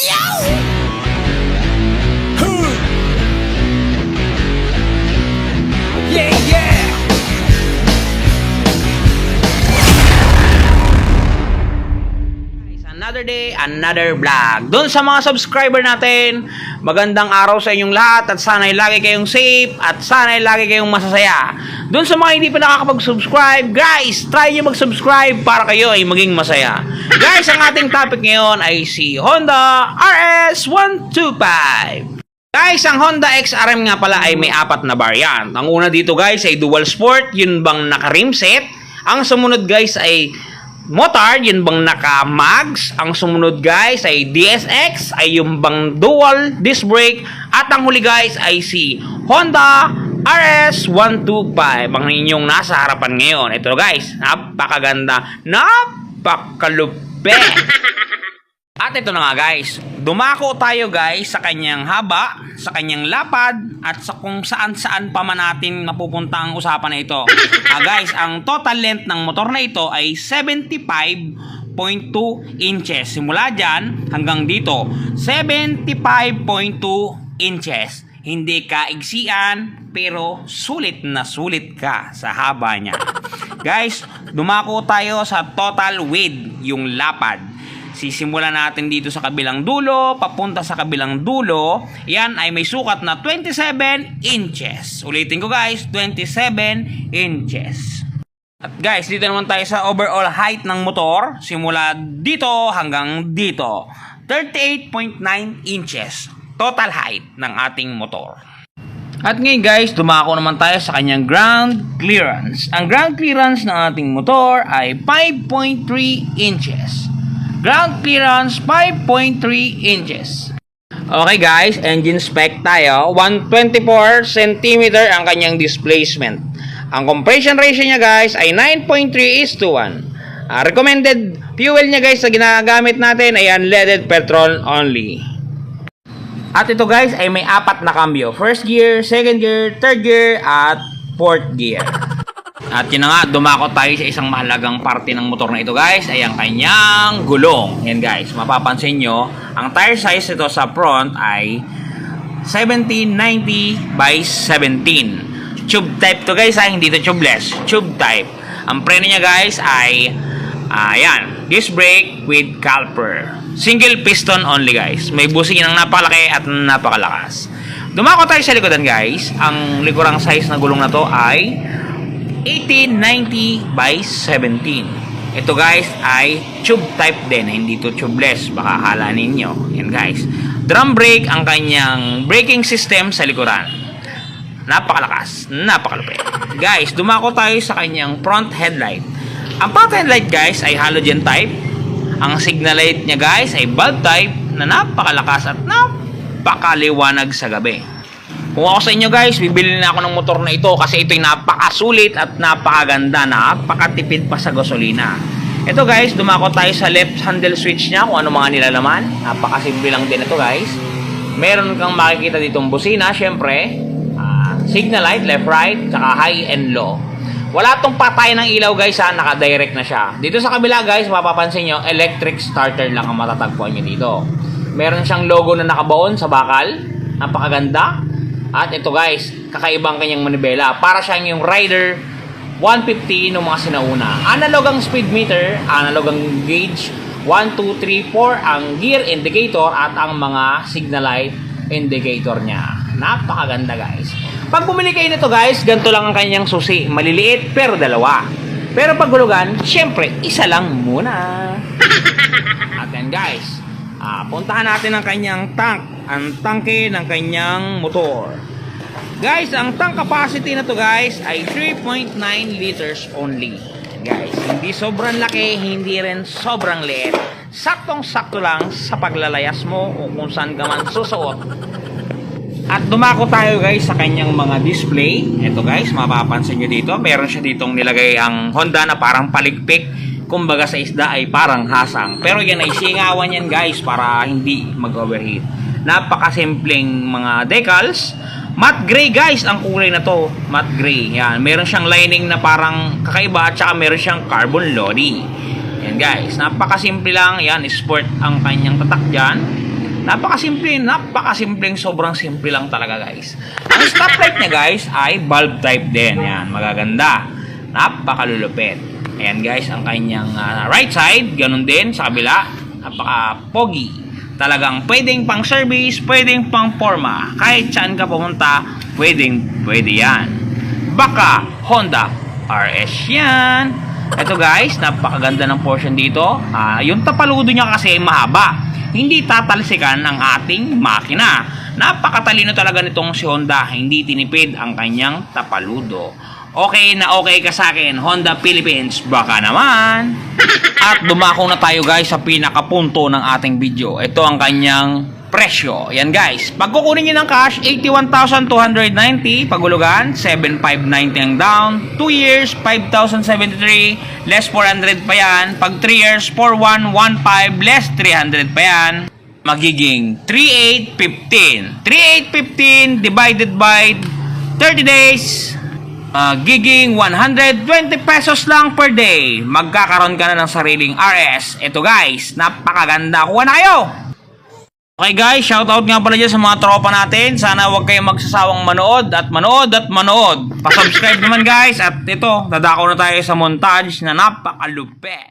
Yeah, yeah. Another day, another vlog. Doon sa mga subscriber natin, magandang araw sa inyong lahat at sana'y lagi kayong safe at sana'y lagi kayong masasaya. Doon sa mga hindi pa nakakapag-subscribe, guys, try nyo mag-subscribe para kayo ay maging masaya. Guys, ang ating topic ngayon ay si Honda RS125. Guys, ang Honda XRM nga pala ay may 4 na variant. Ang una dito guys ay dual sport, yun bang naka-rim set. Ang sumunod guys ay motard, yun bang naka-mags. Ang sumunod guys ay DSX, ay yung bang dual disc brake. At ang huli guys ay si Honda RS125, ang inyong nasa harapan ngayon. Ito guys, napakaganda, napakalupit. At ito na nga guys, dumako tayo guys sa kanyang haba, sa kanyang lapad, at sa kung saan-saan pa man natin napupunta ang usapan na ito. Guys, ang total length ng motor na ito ay 75.2 inches. Simula dyan hanggang dito, 75.2 inches. Hindi kaigsian, pero sulit na sulit ka sa haba niya. Guys, dumako tayo sa total width, yung lapad. Sisimulan natin dito sa kabilang dulo, papunta sa kabilang dulo. Yan ay may sukat na 27 inches. Ulitin ko guys, 27 inches. At guys, dito naman tayo sa overall height ng motor. Simula dito hanggang dito. 38.9 inches. Total height ng ating motor. At ngayon guys, dumako naman tayo sa kanyang ground clearance. Ang ground clearance ng ating motor ay 5.3 inches. Ground clearance 5.3 inches. Okay guys, engine spec tayo. 124 cm ang kanyang displacement. Ang compression ratio niya guys ay 9.3:1. Recommended fuel niya guys na ginagamit natin ay unleaded petrol only. At ito guys ay may 4 na cambio. First gear, second gear, third gear, at fourth gear. At yun na nga, dumako tayo sa isang mahalagang parte ng motor na ito guys, ay ang kanyang gulong. Yan guys, mapapansin nyo, ang tire size ito sa front ay 1790 by 17. Tube type to guys, hindi to tubeless. Tube type. Ang preno niya guys ay, ayan, disc brake with caliper. Single piston only guys. May busingin ng napakalaki at napakalakas. Dumako tayo sa likodan guys. Ang likurang size na gulong na to ay 1890 by 17. Ito guys ay tube type din, hindi to tubeless, baka akala ninyo. Yan guys, drum brake ang kanyang braking system sa likuran. Napakalakas, napakalupit. Guys, dumako tayo sa kanyang front headlight. Ang front headlight guys ay halogen type. Ang signal light niya guys ay bulb type na napakalakas at napakaliwanag sa gabi. Kung ako sa inyo guys, bibili na ako ng motor na ito kasi ito'y napakasulit at napakaganda, napakatipid pa sa gasolina. Ito guys, dumako tayo sa left handle switch niya kung ano mga nilalaman. Napakasimple lang din ito guys. Meron kang makikita ditong busina, syempre. Signal light, left, right, saka high and low. Wala tong patay ng ilaw guys ha, naka-direct na siya. Dito sa kabila guys, mapapansin nyo, electric starter lang ang matatagpuan nyo dito. Meron siyang logo na nakabaon sa bakal. Napakaganda. At ito guys, kakaibang kanyang manibela. Para siyang yung Rider 150 ng mga sinauna. Analog ang speed meter, analog ang gauge, 1, 2, 3, 4 ang gear indicator at ang mga signal light indicator niya. Napakaganda guys. Pag bumili kayo nito guys, ganito lang ang kanyang susi. Maliliit pero dalawa. Pero pag hulugan, syempre, isa lang muna. At yan guys, puntahan natin ang kanyang tank. Ang tangke ng kanyang motor. Guys, ang tank capacity na to guys ay 3.9 liters only. Guys, hindi sobrang laki, hindi rin sobrang liit. Saktong-sakto lang sa paglalayas mo o kung saan ka man susuot. At dumako tayo guys sa kanyang mga display. Ito guys, mapapansin nyo dito. Meron siya ditong nilagay ang Honda na parang paligpik. Kumbaga sa isda ay parang hasang. Pero yan ay singawan yan guys para hindi mag-overheat. Napakasimpleng mga decals. Matte gray guys ang kulay na to. Matte gray. Yan. Meron siyang lining na parang kakaiba at saka meron siyang carbon lodi. Yan guys. Napakasimple lang. Yan. Sport ang kanyang tatak dyan. Napakasimpleng, sobrang simple lang talaga guys. Ang stoplight niya guys ay bulb type din. Yan, magaganda. Napakalulupit. Ayan guys, ang kanyang right side, ganun din sa kabila. Napaka-pogi. Talagang pwedeng pang service, pwedeng pang forma. Kahit saan ka pumunta, pwede yan. Baka Honda RS yan. Ito guys, napakaganda ng portion dito. Yung tapaludo niya kasi mahaba. Hindi tatalsikan ang ating makina. Napakatalino talaga nitong si Honda. Hindi tinipid ang kanyang tapaludo. Okay na okay ka sa akin, Honda Philippines, baka naman. At dumako na tayo guys sa pinakapunto ng ating video. Ito ang kanyang presyo. Yan guys, pag kukunin nyo ng cash, 81,290. Pagulugan, 7,590 ang down. 2 years, 5,073. Less 400 pa yan. Pag 3 years, 4,115. Less 300 pa yan. Magiging 3,815. 3,815 divided by 30 days. Giging 120 pesos lang per day. Magkakaroon ka na ng sariling RS. Ito guys, napakaganda. Kuha na kayo! Okay guys, shoutout nga pala dyan sa mga tropa natin. Sana huwag kayong magsasawang manood at manood at manood. Pa-subscribe naman guys. At ito, dadako na tayo sa montage na napakalupit.